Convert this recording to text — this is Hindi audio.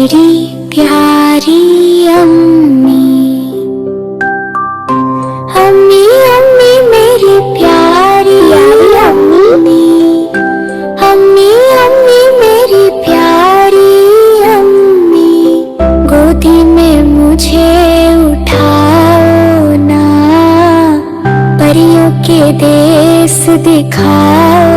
मेरी प्यारी अम्मी, अम्मी अम्मी मेरी प्यारी अम्मी, अम्मी अम्मी मेरी प्यारी अम्मी, गोदी में मुझे उठाओ ना, परियों के देश दिखाओ